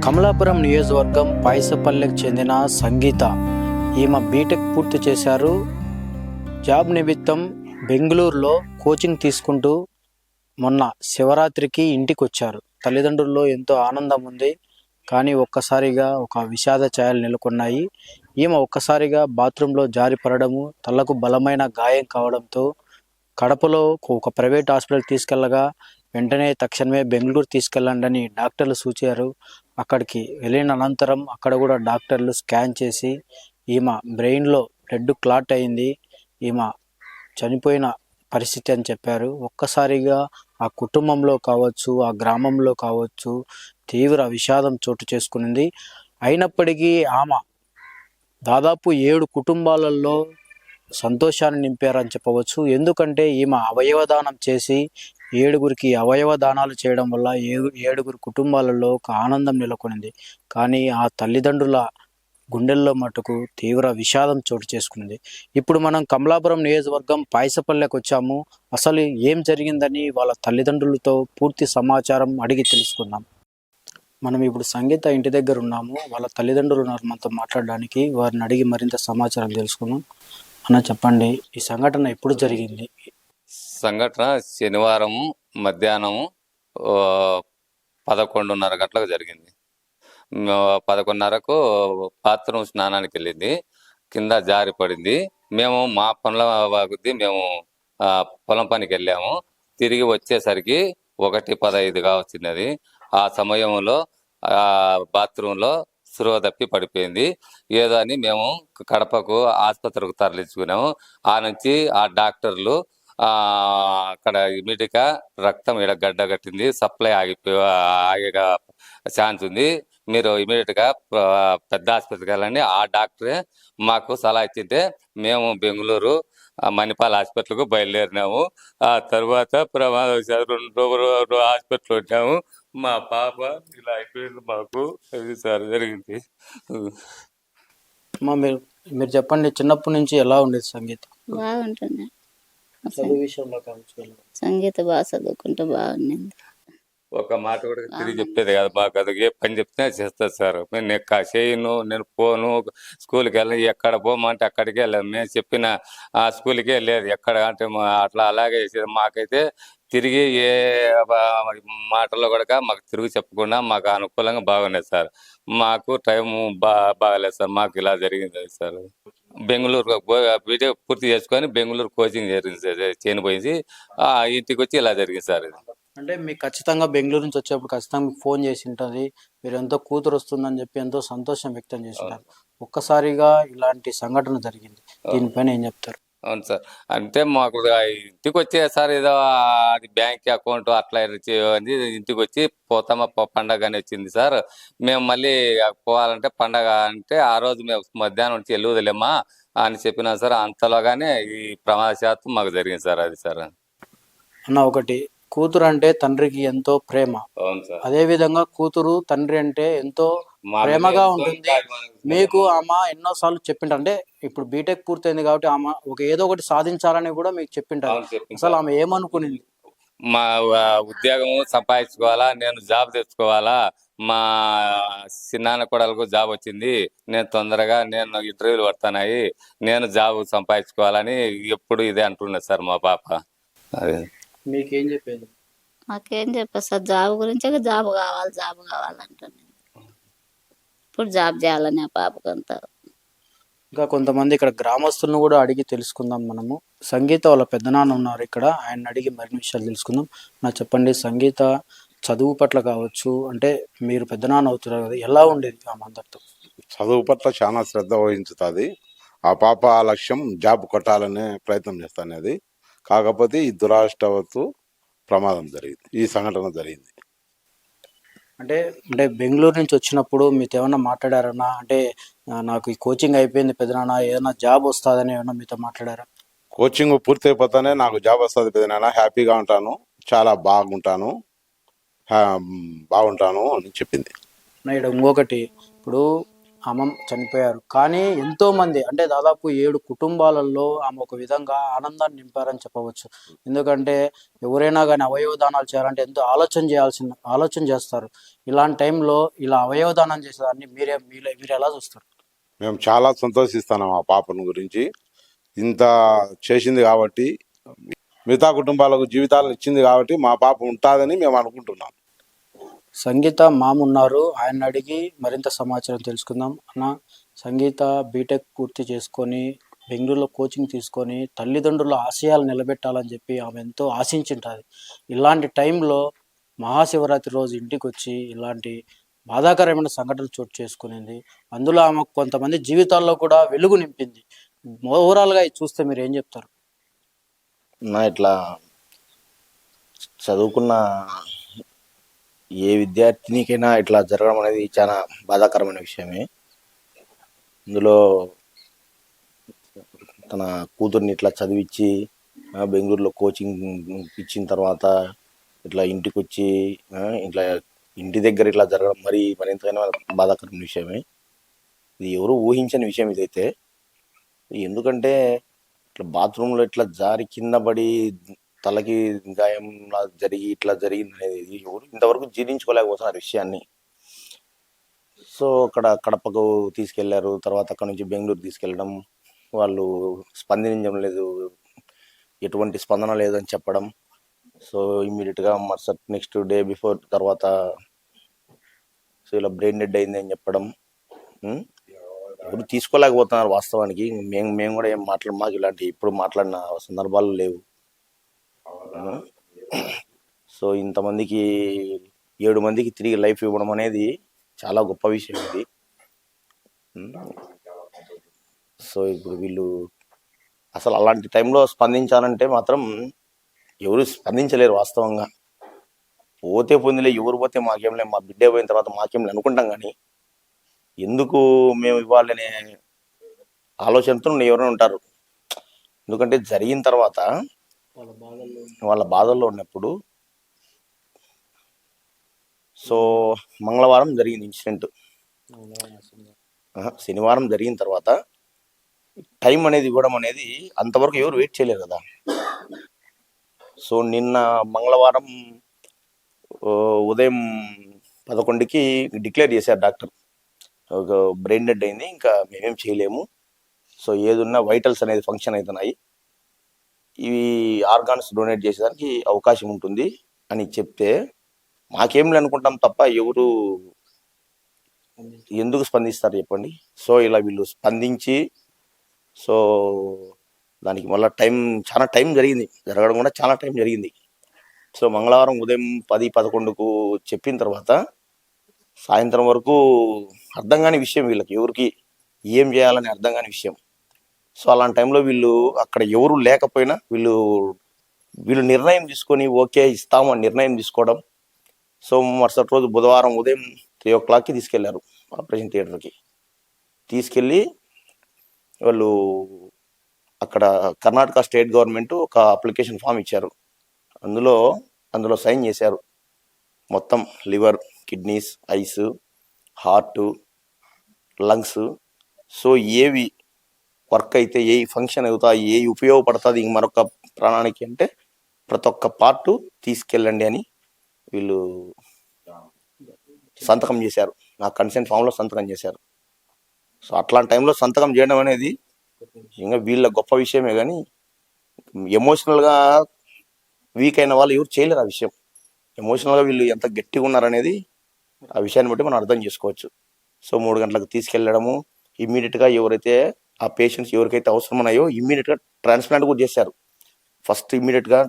కమలాపురం నియోజకవర్గం పైసపల్లెకు చెందిన సంగీత. ఈమె బీటెక్ పూర్తి చేశారు. జాబ్ నిమిత్తం బెంగళూరులో కోచింగ్ తీసుకుంటూ మొన్న శివరాత్రికి ఇంటికి వచ్చారు. తల్లిదండ్రుల్లో ఎంతో ఆనందం ఉంది, కానీ ఒక్కసారిగా ఒక విషాద ఛాయలు నెలకొన్నాయి. ఈమె ఒక్కసారిగా బాత్రూంలో జారి పడడము, తలకు బలమైన గాయం కావడంతో కడపలో ఒక ప్రైవేట్ హాస్పిటల్కి తీసుకెళ్లగా వెంటనే తక్షణమే బెంగళూరు తీసుకెళ్ళండి అని డాక్టర్లు సూచారు. అక్కడికి వెళ్ళిన అనంతరం అక్కడ కూడా డాక్టర్లు స్కాన్ చేసి ఈమె బ్రెయిన్లో బ్లడ్ క్లాట్ అయింది, ఈమె చనిపోయిన పరిస్థితి అని చెప్పారు. ఒక్కసారిగా ఆ కుటుంబంలో కావచ్చు, ఆ గ్రామంలో కావచ్చు తీవ్ర విషాదం చోటు చేసుకునింది. అయినప్పటికీ ఆమె దాదాపు 7 కుటుంబాలలో సంతోషాన్ని నింపారని చెప్పవచ్చు. ఎందుకంటే ఈమె అవయవదానం చేసి 7గురికి అవయవ దానాలు చేయడం వల్ల 7గురు కుటుంబాలలో ఒక ఆనందం నెలకొనింది. కానీ ఆ తల్లిదండ్రుల గుండెల్లో మటుకు తీవ్ర విషాదం చోటు చేసుకున్నది. ఇప్పుడు మనం కమలాపురం నియోజకవర్గం పైసపల్లెకు వచ్చాము. అసలు ఏం జరిగిందని వాళ్ళ తల్లిదండ్రులతో పూర్తి సమాచారం అడిగి తెలుసుకుందాం. మనం ఇప్పుడు సంగీత ఇంటి దగ్గర ఉన్నాము. వాళ్ళ తల్లిదండ్రులు ఉన్నారు మనతో మాట్లాడడానికి. వారిని అడిగి మరింత సమాచారం తెలుసుకుందాం. అన్న చెప్పండి, ఈ సంఘటన ఎప్పుడు జరిగింది? సంఘటన శనివారం మధ్యాహ్నం 11:30 గంటలకు జరిగింది. 11:30కు బాత్రూమ్ స్నానానికి వెళ్ళింది, కింద జారి పడింది. మేము మా పనుల కొద్దీ మేము పొలం పనికి వెళ్ళాము. తిరిగి వచ్చేసరికి 1:15గా వచ్చింది. అది ఆ సమయంలో బాత్రూంలో స్పృహ తప్పి పడిపోయింది. ఏదో అని మేము కడపకు ఆసుపత్రికి తరలించుకున్నాము. ఆ నుంచి ఆ డాక్టర్లు అక్కడ ఇమీడియట్గా రక్తం ఈడ గడ్డ కట్టింది, సప్లై ఆగే ఛాన్స్ ఉంది, మీరు ఇమీడియట్గా పెద్ద ఆసుపత్రికి వెళ్ళండి. ఆ డాక్టరే మాకు సలహా ఇచ్చింటే మేము బెంగళూరు మణిపాల్ హాస్పిటల్కు బయలుదేరినాము. ఆ తర్వాత ప్రమాదవశాత్తు 2 రోజులు హాస్పిటల్ వచ్చాము. మా పాప ఇలా అయిపోయింది, మాకు అది సార్ జరిగింది. మీరు చెప్పండి, చిన్నప్పటి నుంచి ఎలా ఉండేది సంగీత? బాగుంటుంది. చదువు విషయంలో కావచ్చు. సంగీత బాగా చదువుకుంటూ బాగుండింది. ఒక మాట కూడా తిరిగి చెప్పేది కాదు, మాకు అది ఏ పని చెప్తే చేస్తుంది సార్. నేను చేయను, నేను పోను, స్కూల్కి వెళ్ళను, ఎక్కడ పోమంటే అక్కడికే వెళ్ళాను. మేము చెప్పిన ఆ స్కూల్కే లేదు, ఎక్కడ అంటే అట్లా అలాగే చేసేది. మాకైతే తిరిగి ఏ మాటల్లో కూడా మాకు తిరిగి చెప్పకుండా మాకు అనుకూలంగా బాగున్నాయి సార్. మాకు టైం బాగలేదు సార్. మాకు ఇలా జరిగింది సార్. బెంగళూరు బీటెక్ పూర్తి చేసుకొని బెంగళూరు కోచింగ్ చేయబోయింది. ఇంటికి వచ్చి ఇలా జరిగింది సార్. ఇది అంటే మీకు ఖచ్చితంగా బెంగళూరు నుంచి వచ్చేప్పుడు ఖచ్చితంగా మీకు ఫోన్ చేసి ఉంటుంది, మీరు ఎంతో కూతురు వస్తుందని చెప్పి ఎంతో సంతోషం వ్యక్తం చేస్తున్నారు. ఒక్కసారిగా ఇలాంటి సంఘటన జరిగింది, దీనిపైన ఏం చెప్తారు? అవును సార్. అంటే మాకు ఇంటికి వచ్చే సార్ ఏదో అది బ్యాంక్ అకౌంట్ అట్లా ఇంటికి వచ్చి పోతామా పండగ అని వచ్చింది సార్. మేము మళ్ళీ పోవాలంటే పండగ అంటే ఆ రోజు మేము మధ్యాహ్నం నుంచి వెళ్ళుదలేమా అని చెప్పినా సార్. అంతలోగానే ఈ ప్రమాదశాత్తు మాకు జరిగింది సార్. అది సార్ అన్న, ఒకటి కూతురు అంటే తండ్రికి ఎంతో ప్రేమ, అదే విధంగా కూతురు తండ్రి అంటే ఎంతో ప్రేమగా ఉంటుంది. మీకు ఆమె ఎన్నోసార్లు చెప్పింటారు, అంటే ఇప్పుడు బీటెక్ పూర్తయింది కాబట్టి ఆమె ఏదో ఒకటి సాధించాలని కూడా మీకు చెప్పింటారు. అసలు ఆమె ఏమనుకునింది? మా ఉద్యోగం సంపాదించుకోవాలా, నేను జాబ్ తెచ్చుకోవాలా, మా చిన్నాన్న కొడలకు జాబ్ వచ్చింది, నేను తొందరగా నేను ఇంటర్వ్యూలు పడుతున్నాయి, నేను జాబ్ సంపాదించుకోవాలని ఎప్పుడు ఇదే అంటున్నది సార్ మా పాప. అదే మీకేం చెప్పేది? మాకేం చెప్పదు సార్, జాబ్ గురించి జాబ్ కావాలంటుంది. ఇప్పుడు జాబ్ చేయాలని ఆ పాపకంతా. ఇంకా కొంతమంది ఇక్కడ గ్రామస్తులను కూడా అడిగి తెలుసుకుందాం మనము. సంగీత వాళ్ళ పెద్దనాన్న ఉన్నారు ఇక్కడ, ఆయన అడిగి మరిన్ని విషయాలు తెలుసుకుందాం. నాకు చెప్పండి, సంగీత చదువు పట్ల కావచ్చు, అంటే మీరు పెద్దనాన్న అవుతున్నారు కదా, ఎలా ఉండేది ఆమె అందరితో? చదువు పట్ల చాలా శ్రద్ధ వహించుతుంది. ఆ పాప లక్ష్యం జాబ్ కొట్టాలనే ప్రయత్నం చేస్తానేది. కాకపోతే ఈ దురాష్టవత్తు ప్రమాదం జరిగింది, ఈ సంఘటన జరిగింది. అంటే బెంగళూరు నుంచి వచ్చినప్పుడు మీతో ఏమన్నా మాట్లాడారన్నా? అంటే నాకు ఈ కోచింగ్ అయిపోయింది పెద్దనాన్న, ఏదైనా జాబ్ వస్తుందని ఏమన్నా మీతో మాట్లాడారా? కోచింగ్ పూర్తయిపోతానే నాకు జాబ్ వస్తుంది పెద్దనాన్న, హ్యాపీగా ఉంటాను, చాలా బాగుంటాను అని చెప్పింది. ఇక్కడ ఇంకొకటి, ఇప్పుడు ఆమె చనిపోయారు. కానీ ఎంతో మంది అంటే దాదాపు 7 కుటుంబాలలో ఆమె ఒక విధంగా ఆనందాన్ని నింపారని చెప్పవచ్చు. ఎందుకంటే ఎవరైనా గానీ అవయవ దానాలు చేయాలంటే ఎంతో ఆలోచన చేస్తారు. ఇలాంటి టైంలో ఇలా అవయవ దానం చేసేదాన్ని మీరెలా చూస్తారు? మేము చాలా సంతోషిస్తున్నాం ఆ పాపను గురించి. ఇంత చేసింది కాబట్టి, మిగతా కుటుంబాలకు జీవితాలను ఇచ్చింది కాబట్టి మా పాప ఉంటుందని మేము అనుకుంటున్నాం. సంగీత మామున్నారు. ఆయన్ని అడిగి మరింత సమాచారం తెలుసుకుందాం. అన్న, సంగీత బీటెక్ పూర్తి చేసుకొని బెంగళూరులో కోచింగ్ తీసుకొని తల్లిదండ్రుల ఆశయాలు నిలబెట్టాలని చెప్పి ఆమె ఎంతో ఆశించుంటుంది. ఇలాంటి టైంలో మహాశివరాత్రి రోజు ఇంటికి వచ్చి ఇలాంటి బాధాకరమైన సంఘటనలు చోటు చేసుకునింది. అందులో ఆమె కొంతమంది జీవితాల్లో కూడా వెలుగు నింపింది. ఓవరాల్గా ఇది చూస్తే మీరు ఏం చెప్తారు? నా ఇట్లా చదువుకున్న ఏ విద్యార్థినికైనా ఇట్లా జరగడం అనేది చాలా బాధాకరమైన విషయమే. ఇందులో తన కూతుర్ని ఇట్లా చదివించి బెంగళూరులో కోచింగ్ ఇచ్చిన తర్వాత ఇట్లా ఇంటికి వచ్చి ఇట్లా ఇంటి దగ్గర ఇట్లా జరగడం మరింతైనా బాధాకరమైన విషయమే. ఇది ఎవరు ఊహించని విషయం ఇదైతే. ఎందుకంటే ఇట్లా బాత్రూంలో ఇట్లా జారి కింద పడి తలకి గాయం జరిగి ఇట్లా జరిగింది అనేది ఎవరు ఇంతవరకు జీర్ణించుకోలేకపోతున్నారు విషయాన్ని. సో అక్కడ కడపకు తీసుకెళ్లారు, తర్వాత అక్కడ నుంచి బెంగళూరు తీసుకెళ్ళడం, వాళ్ళు స్పందించడం లేదు, ఎటువంటి స్పందన లేదని చెప్పడం. సో ఇమ్మీడియట్గా నెక్స్ట్ డే బిఫోర్ తర్వాత సో ఇలా బ్రెయిన్ డెడ్ అయింది అని చెప్పడం. ఎవరు తీసుకోలేకపోతున్నారు వాస్తవానికి. మేము కూడా ఏం మాకు ఇలాంటి ఇప్పుడు మాట్లాడిన సందర్భాలు లేవు. సో ఇంతమందికి 7 మందికి తిరిగి లైఫ్ ఇవ్వడం అనేది చాలా గొప్ప విషయం ఇది. సో ఇప్పుడు వీళ్ళు అసలు అలాంటి టైంలో స్పందించాలంటే మాత్రం ఎవరు స్పందించలేరు వాస్తవంగా. పోతే పొందిలే, ఎవరు పోతే మాకేం లేదు, మా బిడ్డే పోయిన తర్వాత మాకేం లేదు అనుకుంటాం. కానీ ఎందుకు మేము ఇవ్వాలనే ఆలోచనతో ఎవరైనా ఉంటారు. ఎందుకంటే జరిగిన తర్వాత వాళ్ళ బాధల్లో ఉన్నప్పుడు. సో మంగళవారం జరిగింది ఇన్సిడెంట్. శనివారం జరిగిన తర్వాత టైం అనేది ఇవ్వడం అనేది అంతవరకు ఎవరు వెయిట్ చేయలేరు కదా. సో నిన్న మంగళవారం ఉదయం 11కి డిక్లేర్ చేశారు డాక్టర్, ఒక బ్రెయిన్ డెడ్ అయింది, ఇంకా మేమేం చేయలేము. సో ఏదున్నా వైటల్స్ అనేది ఫంక్షన్ అవుతున్నాయి, ఇవి ఆర్గాన్స్ డొనేట్ చేసేదానికి అవకాశం ఉంటుంది అని చెప్తే మాకేం అనుకుంటాం తప్ప ఎవరు ఎందుకు స్పందిస్తారు చెప్పండి. సో ఇలా వీళ్ళు స్పందించి సో దానికి మళ్ళీ చాలా టైం జరిగింది, జరగడం కూడా చాలా టైం జరిగింది. సో మంగళవారం ఉదయం 10-11కు చెప్పిన తర్వాత సాయంత్రం వరకు అర్థం కాని విషయం వీళ్ళకి, ఎవరికి ఏం చేయాలని అర్థం కాని విషయం. సో అలాంటి టైంలో వీళ్ళు అక్కడ ఎవరు లేకపోయినా వీళ్ళు నిర్ణయం తీసుకొని ఓకే ఇస్తాము అని నిర్ణయం తీసుకోవడం. సో మరుసటి రోజు బుధవారం ఉదయం 3 o'clockకి తీసుకెళ్లారు ఆపరేషన్ థియేటర్కి. తీసుకెళ్ళి వాళ్ళు అక్కడ కర్ణాటక స్టేట్ గవర్నమెంట్ ఒక అప్లికేషన్ ఫామ్ ఇచ్చారు. అందులో సైన్ చేశారు. మొత్తం liver, kidneys, ice, heart, lungs, so ఏవి వర్క్ అయితే, ఏ ఫంక్షన్ అవుతాయి, ఏ ఉపయోగపడుతుంది మరొక ప్రాణానికి అంటే ప్రతి ఒక్క పార్ట్ తీసుకెళ్ళండి అని వీళ్ళు సంతకం చేశారు. నా కన్సెంట్ ఫామ్లో సంతకం చేశారు. సో అట్లాంటి టైంలో సంతకం చేయడం అనేది ఇంకా వీళ్ళ గొప్ప విషయమే. కానీ ఎమోషనల్గా వీక్ అయిన వాళ్ళు ఎవరు చేయలేరు ఆ విషయం. ఎమోషనల్గా వీళ్ళు ఎంత గట్టిగా ఉన్నారనేది ఆ విషయాన్ని బట్టి మనం అర్థం చేసుకోవచ్చు. సో 3 గంటలకు తీసుకెళ్ళడము, ఇమ్మీడియట్గా ఎవరైతే ఆ పేషెంట్స్ ఎవరికైతే అవసరం ఉన్నాయో ఇమ్మీడియట్గా ట్రాన్స్ప్లాంట్ కూడా చేశారు. ఫస్ట్ ఇమ్మీడియట్గా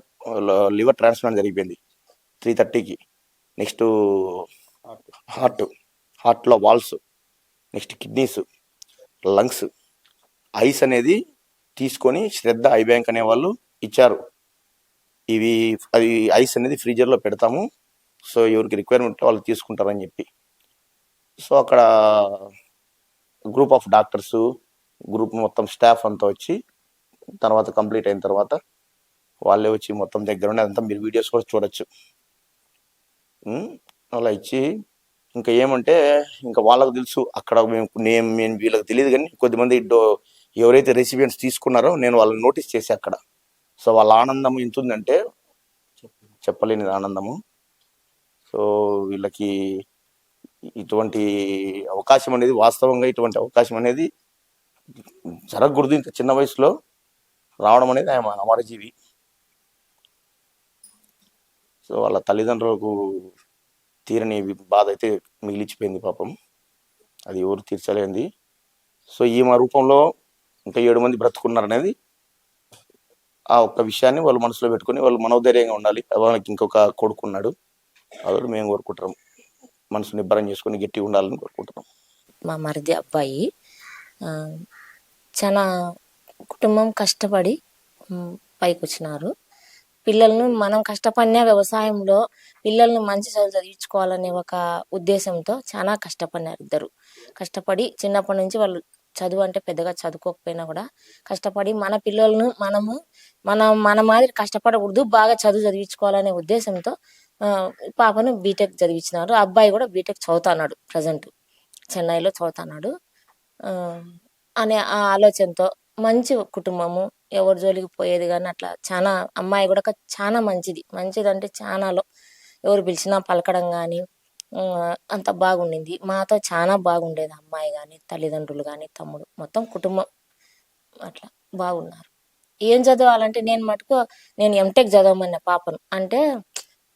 లివర్ ట్రాన్స్ప్లాంట్ జరిగిపోయింది 3:30కి. నెక్స్ట్ హార్ట్లో valves, next kidneys, lungs, eyes అనేది తీసుకొని శ్రద్ధ ఐ బ్యాంక్ అనే వాళ్ళు ఇచ్చారు. అది ఐస్ అనేది ఫ్రీజర్లో పెడతాము, సో ఎవరికి రిక్వైర్మెంట్ వాళ్ళు తీసుకుంటారని చెప్పి. సో అక్కడ గ్రూప్ ఆఫ్ డాక్టర్స్, గ్రూప్ మొత్తం స్టాఫ్ అంతా వచ్చి తర్వాత కంప్లీట్ అయిన తర్వాత వాళ్ళే వచ్చి మొత్తం దగ్గర ఉండి అదంతా మీరు వీడియోస్ కూడా చూడొచ్చు. అలా ఇచ్చి ఇంకా ఏమంటే ఇంకా వాళ్ళకు తెలుసు అక్కడ నేను వీళ్ళకి తెలియదు, కానీ కొద్దిమంది ఎవరైతే రెసిపియన్స్ తీసుకున్నారో నేను వాళ్ళని నోటీస్ చేసి అక్కడ. సో వాళ్ళ ఆనందం ఎంత ఉందంటే చెప్పలేని ఆనందము. సో వీళ్ళకి ఇటువంటి అవకాశం అనేది, వాస్తవంగా ఇటువంటి అవకాశం అనేది జరగకూడదు. ఇంత చిన్న వయసులో రావడం అనేది ఆయన అమరజీవి. సో వాళ్ళ తల్లిదండ్రులకు తీరని బాధ అయితే మిగిలిచిపోయింది పాపం, అది ఎవరు తీర్చలేనిది. సో ఈమె రూపంలో ఇంకా 7 మంది బ్రతుకున్నారనేది ఆ ఒక్క విషయాన్ని వాళ్ళు మనసులో పెట్టుకుని వాళ్ళు మనోధైర్యంగా ఉండాలి. వాళ్ళకి ఇంకొక కొడుకున్నాడు, అదొకటి మేము కోరుకుంటున్నాం. మనసు నిబ్బరం చేసుకుని గట్టిగా ఉండాలని కోరుకుంటున్నాం. మా మరిది అబ్బాయి ఆ, చాలా కుటుంబం కష్టపడి పైకి వచ్చినారు. పిల్లలను మనం కష్టపడిన వ్యవసాయంలో పిల్లల్ని మంచి చదువు చదివించుకోవాలనే ఒక ఉద్దేశంతో చాలా కష్టపడినారు ఇద్దరు. కష్టపడి చిన్నప్పటి నుంచి వాళ్ళు చదువు అంటే పెద్దగా చదువుకోకపోయినా కూడా కష్టపడి మన పిల్లలను మన మాదిరి కష్టపడకూడదు, బాగా చదువు చదివించుకోవాలనే ఉద్దేశంతో పాపను బీటెక్ చదివించినారు. అబ్బాయి కూడా బీటెక్ చదువుతున్నాడు, ప్రజెంట్ చెన్నైలో చదువుతున్నాడు. అనే ఆ ఆలోచనతో మంచి కుటుంబము, ఎవరి జోలికి పోయేది కానీ అట్లా చాలా. అమ్మాయి కూడా చాలా మంచిది అంటే చాలాలో ఎవరు పిలిచినా పలకడం కానీ అంత బాగుండింది. మాతో చాలా బాగుండేది అమ్మాయి కానీ, తల్లిదండ్రులు కానీ, తమ్ముడు, మొత్తం కుటుంబం అట్లా బాగున్నారు. ఏం చదవాలంటే నేను ఎంటెక్ చదవమన్న పాపను. అంటే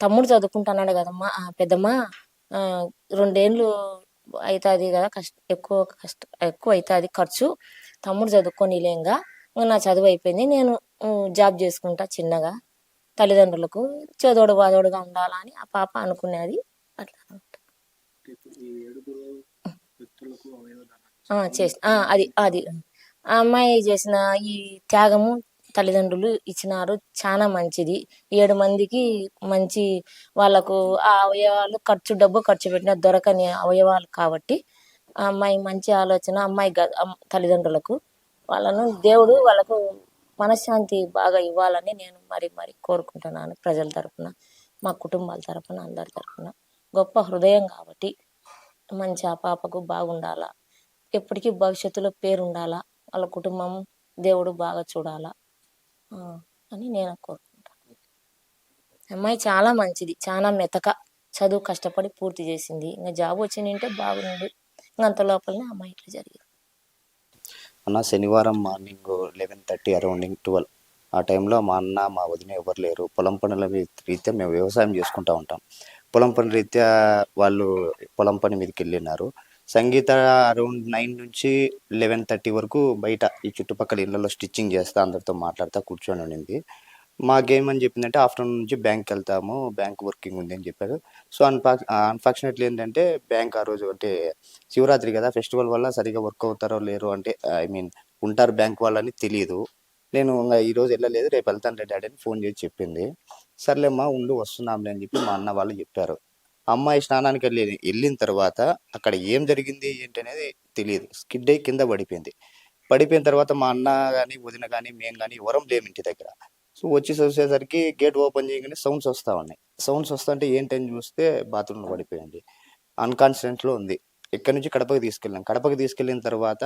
తమ్ముడు చదువుకుంటున్నాడు కదమ్మా, పెద్దమ్మా 2 ఏళ్ళు అవుతుంది కదా, ఎక్కువ అవుతుంది ఖర్చు, తమ్ముడు చదువుకోనిలేంగా, నా చదువు అయిపోయింది, నేను జాబ్ చేసుకుంటా చిన్నగా, తల్లిదండ్రులకు చదోడు బాదోడుగా ఉండాలని ఆ పాప అనుకునేది. అట్లా చేసి అది ఆ అమ్మాయి చేసిన ఈ త్యాగము తల్లిదండ్రులు ఇచ్చినారు, చాలా మంచిది. 7 మందికి మంచి వాళ్ళకు ఆ అవయవాలు డబ్బు ఖర్చు పెట్టిన దొరకని అవయవాలు కాబట్టి ఆ అమ్మాయి మంచి ఆలోచన. అమ్మాయి తల్లిదండ్రులకు వాళ్ళను దేవుడు వాళ్ళకు మనశ్శాంతి బాగా ఇవ్వాలని నేను మరి కోరుకుంటున్నాను. ప్రజల తరపున, మా కుటుంబాల తరపున, అందరి తరపున. గొప్ప హృదయం కాబట్టి మంచి ఆ పాపకు బాగుండాలా, ఎప్పటికీ భవిష్యత్తులో పేరు ఉండాలా, వాళ్ళ కుటుంబం దేవుడు బాగా చూడాలా అని నేను కోరుకుంటాను. అమ్మాయి చాలా మంచిది, చాలా మెతక, చదువు కష్టపడి పూర్తి చేసింది. ఇంకా జాబ్ వచ్చిందంటే బాగుంది. ఇంకా అంత లోపలనే అమ్మాయి ఇట్లా జరిగింది. అన్న శనివారం మార్నింగ్ 11:30 అరౌండింగ్ 12 ఆ టైంలో మా అన్న మా వదిన ఎవరు లేరు. పొలం పనుల రీత్యా మేము వ్యవసాయం చేసుకుంటూ ఉంటాం. పొలం పని రీత్యా వాళ్ళు పొలం పని మీదకి వెళ్ళినారు. సంగీత అరౌండ్ 9 నుంచి 11:30 వరకు బయట ఈ చుట్టుపక్కల ఇళ్లలో స్టిచ్చింగ్ చేస్తా అందరితో మాట్లాడుతూ కూర్చొని ఉండింది. మాకేమని చెప్పిందంటే ఆఫ్టర్నూన్ నుంచి బ్యాంక్కి వెళ్తాము, బ్యాంక్ వర్కింగ్ ఉంది అని చెప్పారు. సో అన్ఫార్చునేట్లీ ఏంటంటే బ్యాంక్ ఆ రోజు అంటే శివరాత్రి కదా, ఫెస్టివల్ వల్ల సరిగా వర్క్ అవుతారో లేరు అంటే ఉంటారు బ్యాంక్ వాళ్ళని తెలియదు. నేను ఇంకా ఈరోజు వెళ్ళలేదు, రేపు వెళ్తాను డాడీ అని ఫోన్ చేసి చెప్పింది. సర్లేమ్మా ఉండు వస్తున్నాంలే అని చెప్పి మా అన్న వాళ్ళు చెప్పారు. అమ్మాయి స్నానానికి వెళ్ళిన తర్వాత అక్కడ ఏం జరిగింది ఏంటి అనేది తెలియదు. స్కిడ్ అయ్యి కింద పడిపోయిన తర్వాత మా అన్న కానీ వదిన కానీ మేము కానీ ఎవరం లేము ఇంటి దగ్గర. సో వచ్చి చూసేసరికి గేట్ ఓపెన్ చేయగానే సౌండ్స్ వస్తూ ఉన్నాయి. సౌండ్స్ వస్తుంటే ఏంటని చూస్తే బాత్రూంలో పడిపోయింది, అన్కాన్షియస్లో ఉంది. ఇక్కడి నుంచి కడపకి తీసుకెళ్ళిన తర్వాత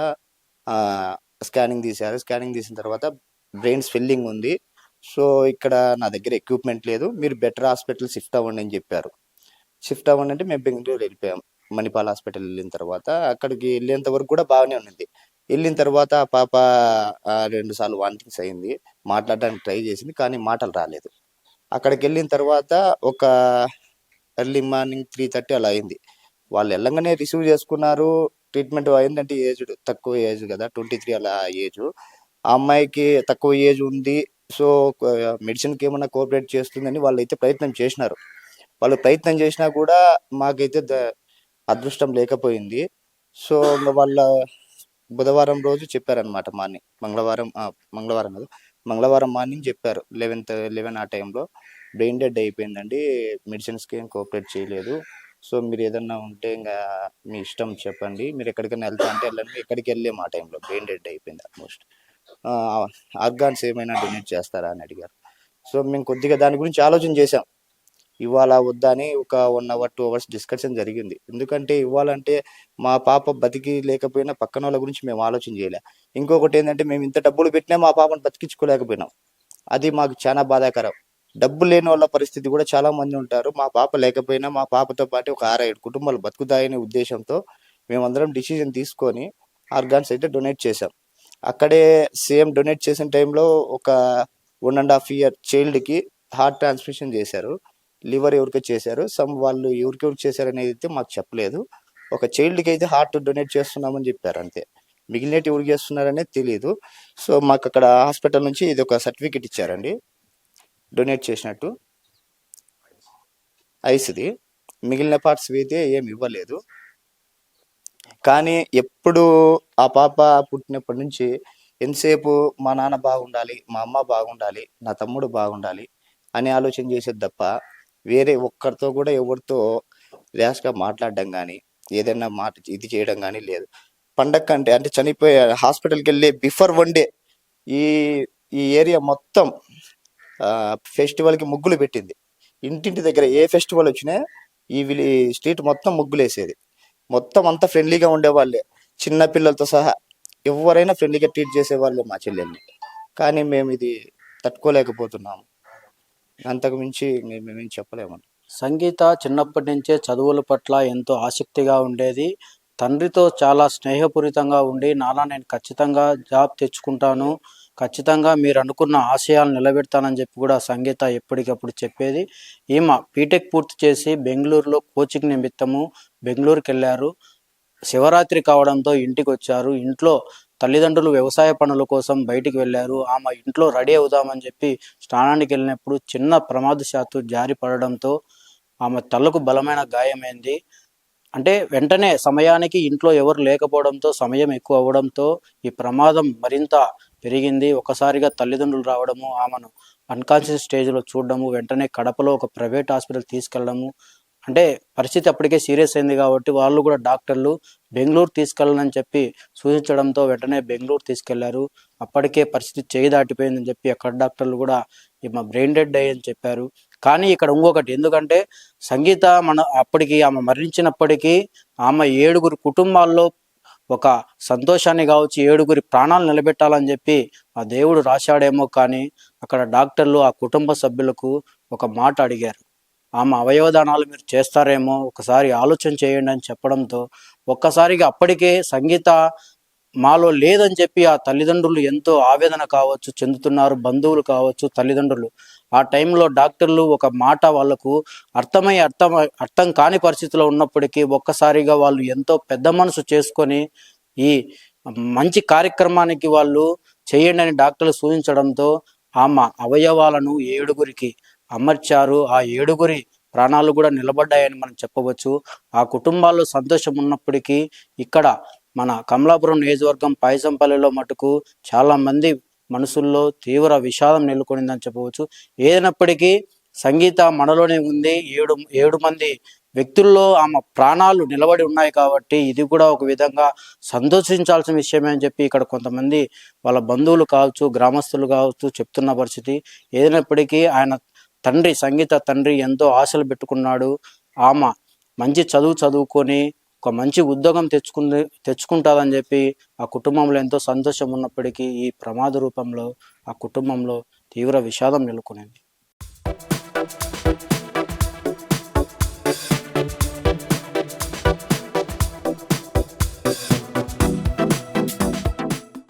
స్కానింగ్ తీశారు. స్కానింగ్ తీసిన తర్వాత బ్రెయిన్ స్వెల్లింగ్ ఉంది. సో ఇక్కడ నా దగ్గర ఎక్విప్మెంట్ లేదు, మీరు బెటర్ హాస్పిటల్ షిఫ్ట్ అవ్వండి అని చెప్పారు. షిఫ్ట్ అవ్వండి అంటే మేము బెంగళూరు వెళ్ళిపోయాం. మణిపాల్ హాస్పిటల్ వెళ్ళిన తర్వాత అక్కడికి వెళ్ళేంత వరకు కూడా బాగానే ఉన్నది. వెళ్ళిన తర్వాత ఆ పాప 2 సార్లు వామిటింగ్స్ అయింది, మాట్లాడడానికి ట్రై చేసింది కానీ మాటలు రాలేదు. అక్కడికి వెళ్ళిన తర్వాత ఒక ఎర్లీ మార్నింగ్ 3:30 అలా అయింది. వాళ్ళు వెళ్ళంగానే రిసీవ్ చేసుకున్నారు. ట్రీట్మెంట్ అయిందంటే తక్కువ ఏజ్ కదా, 23 అలా ఏజ్. ఆ అమ్మాయికి తక్కువ ఏజ్ ఉంది. సో మెడిసిన్కి ఏమన్నా కోఆపరేట్ చేస్తుందని వాళ్ళు అయితే ప్రయత్నం చేసినారు. వాళ్ళు ప్రయత్నం చేసినా కూడా మాకైతే అదృష్టం లేకపోయింది. సో వాళ్ళ బుధవారం రోజు చెప్పారనమాట మార్నింగ్, మంగళవారం మార్నింగ్ చెప్పారు 11 ఆ టైంలో బ్రెయిన్ డెడ్ అయిపోయిందండి, మెడిసిన్స్కి ఏం కోఆపరేట్ చేయలేదు. సో మీరు ఏదన్నా ఉంటే ఇంకా మీ ఇష్టం చెప్పండి, మీరు ఎక్కడికైనా వెళ్తా అంటే వెళ్ళండి. ఎక్కడికి వెళ్ళలేము ఆ టైంలో, బ్రెయిన్ డెడ్ అయిపోయింది ఆల్మోస్ట్. ఆర్గాన్స్ ఏమైనా డొనేట్ చేస్తారా అని అడిగారు. సో మేము కొద్దిగా దాని గురించి ఆలోచన చేసాం. ఇవ్వాలా వద్దా అని ఒక 1 అవర్ 2 అవర్స్ డిస్కషన్ జరిగింది. ఎందుకంటే ఇవ్వాలంటే మా పాప బతికి లేకపోయినా పక్కన వాళ్ళ గురించి మేము ఆలోచన చేయలే. ఇంకొకటి ఏంటంటే మేము ఇంత డబ్బులు పెట్టినా మా పాపను బతికించుకోలేకపోయినాం. అది మాకు చాలా బాధాకరం. డబ్బు లేని వాళ్ళ పరిస్థితి కూడా చాలా మంది ఉంటారు. మా పాప లేకపోయినా మా పాపతో పాటు ఒక 6-7 కుటుంబాలు బతుకుతాయనే ఉద్దేశంతో మేమందరం డిసిజన్ తీసుకొని ఆర్గాన్స్ అయితే డొనేట్ చేశాం. అక్కడే సేమ్ డొనేట్ చేసిన టైంలో ఒక 1.5 ఇయర్ చైల్డ్కి హార్ట్ ట్రాన్స్మిషన్ చేశారు. లివర్ ఎవరికో చేశారు. వాళ్ళు ఎవరికెవరికి చేశారు అనేది అయితే మాకు చెప్పలేదు. ఒక చైల్డ్కి అయితే హార్ట్ డొనేట్ చేస్తున్నామని చెప్పారు అంతే. మిగిలినట్టు ఎవరికి చేస్తున్నారనేది తెలియదు. సో మాకు అక్కడ హాస్పిటల్ నుంచి ఇది ఒక సర్టిఫికెట్ ఇచ్చారండి డొనేట్ చేసినట్టు, ఐస్ది. మిగిలిన పార్ట్స్ అయితే ఏమి ఇవ్వలేదు. కానీ ఎప్పుడు ఆ పాప పుట్టినప్పటి నుంచి ఎంతసేపు మా నాన్న బాగుండాలి, మా అమ్మ బాగుండాలి, నా తమ్ముడు బాగుండాలి అని ఆలోచన చేసేది తప్ప వేరే ఒక్కరితో కూడా ఎవరితో ర్యాష్గా మాట్లాడడం కానీ ఏదైనా మాట ఇది చేయడం కానీ లేదు. పండగ కంటే అంటే చనిపోయే హాస్పిటల్కి వెళ్ళే బిఫోర్ 1 డే ఈ ఈ ఏరియా మొత్తం ఫెస్టివల్కి ముగ్గులు పెట్టింది. ఇంటింటి దగ్గర ఏ ఫెస్టివల్ వచ్చినా ఈ స్ట్రీట్ మొత్తం ముగ్గులు వేసేది. మొత్తం అంతా ఫ్రెండ్లీగా ఉండేవాళ్ళే, చిన్న పిల్లలతో సహా ఎవరైనా ఫ్రెండ్లీగా ట్రీట్ చేసేవాళ్ళే మా చెల్లెల్ని. కానీ మేము ఇది తట్టుకోలేకపోతున్నాము. అంతకు మించి మేమేం చెప్పలేము. సంగీత చిన్నప్పటి నుంచే చదువుల పట్ల ఎంతో ఆసక్తిగా ఉండేది. తండ్రితో చాలా స్నేహపూరితంగా ఉండి, నాన్న నేను ఖచ్చితంగా జాబ్ తెచ్చుకుంటాను, ఖచ్చితంగా మీరు అనుకున్న ఆశయాలు నిలబెడతానని చెప్పి కూడా సంగీత ఎప్పటికప్పుడు చెప్పేది. ఈమె బీటెక్ పూర్తి చేసి బెంగళూరులో కోచింగ్ నిమిత్తము బెంగళూరుకి వెళ్ళారు. శివరాత్రి కావడంతో ఇంటికి వచ్చారు. ఇంట్లో తల్లిదండ్రులు వ్యవసాయ పనుల కోసం బయటికి వెళ్ళారు. ఆమె ఇంట్లో రెడీ అవుదామని చెప్పి స్నానానికి వెళ్ళినప్పుడు చిన్న ప్రమాదశాత్తు జారి పడడంతో ఆమె తలకు బలమైన గాయమైంది. అంటే వెంటనే సమయానికి ఇంట్లో ఎవరు లేకపోవడంతో, సమయం ఎక్కువ అవ్వడంతో ఈ ప్రమాదం మరింత పెరిగింది. ఒకసారిగా తల్లిదండ్రులు రావడము, ఆమెను అన్కాన్షియస్ స్టేజ్లో చూడడము, వెంటనే కడపలో ఒక ప్రైవేట్ హాస్పిటల్ తీసుకెళ్ళడము. అంటే పరిస్థితి అప్పటికే సీరియస్ అయింది కాబట్టి వాళ్ళు కూడా డాక్టర్లు బెంగళూరు తీసుకెళ్ళాలని చెప్పి సూచించడంతో వెంటనే బెంగళూరు తీసుకెళ్లారు. అప్పటికే పరిస్థితి చేయి దాటిపోయిందని చెప్పి అక్కడ డాక్టర్లు కూడా ఈమె బ్రెయిన్ డెడ్ అయ్యని చెప్పారు. కానీ ఇక్కడ ఇంకొకటి, ఎందుకంటే సంగీత అప్పటికి ఆమె మరణించినప్పటికీ ఆమె 7 కుటుంబాల్లో ఒక సంతోషాన్ని కావచ్చు, 7 ప్రాణాలు నిలబెట్టాలని చెప్పి ఆ దేవుడు రాశాడేమో. కానీ అక్కడ డాక్టర్లు ఆ కుటుంబ సభ్యులకు ఒక మాట అడిగారు, ఆమె అవయవదానాలు మీరు చేస్తారేమో, ఒకసారి ఆలోచన చేయండి అని చెప్పడంతో ఒక్కసారిగా అప్పటికే సంగీత మాలో లేదని చెప్పి ఆ తల్లిదండ్రులు ఎంతో ఆవేదన కావచ్చు చెందుతున్నారు. బంధువులు కావచ్చు, తల్లిదండ్రులు. ఆ టైంలో డాక్టర్లు ఒక మాట వాళ్లకు అర్థం కాని పరిస్థితిలో ఉన్నప్పటికీ ఒక్కసారిగా వాళ్ళు ఎంతో పెద్ద మనసు చేసుకొని ఈ మంచి కార్యక్రమానికి వాళ్ళు చేయండి అని డాక్టర్లు సూచించడంతో ఆమె అవయవాలను 7 అమర్చారు. ఆ 7 ప్రాణాలు కూడా నిలబడ్డాయని మనం చెప్పవచ్చు. ఆ కుటుంబాల్లో సంతోషం ఉన్నప్పటికీ ఇక్కడ మన కమలాపురం నియోజకవర్గం పాయసంపల్లిలో మటుకు చాలా మంది మనసుల్లో తీవ్ర విషాదం నెలకొనిందని చెప్పవచ్చు. ఏదైనప్పటికీ సంగీత మనలోనే ఉంది. 7 మంది వ్యక్తుల్లో ఆమె ప్రాణాలు నిలబడి ఉన్నాయి కాబట్టి ఇది కూడా ఒక విధంగా సంతోషించాల్సిన విషయమే అని చెప్పి ఇక్కడ కొంతమంది వాళ్ళ బంధువులు కావచ్చు, గ్రామస్తులు కావచ్చు చెప్తున్న పరిస్థితి. ఏదైనప్పటికీ ఆయన తండ్రి, సంగీత తండ్రి ఎంతో ఆశలు పెట్టుకున్నాడు. ఆమె మంచి చదువుకొని ఒక మంచి ఉద్యోగం తెచ్చుకుంటుందని చెప్పి ఆ కుటుంబంలో ఎంతో సంతోషం ఉన్నప్పటికీ ఈ ప్రమాద రూపంలో ఆ కుటుంబంలో తీవ్ర విషాదం నెలకొనింది.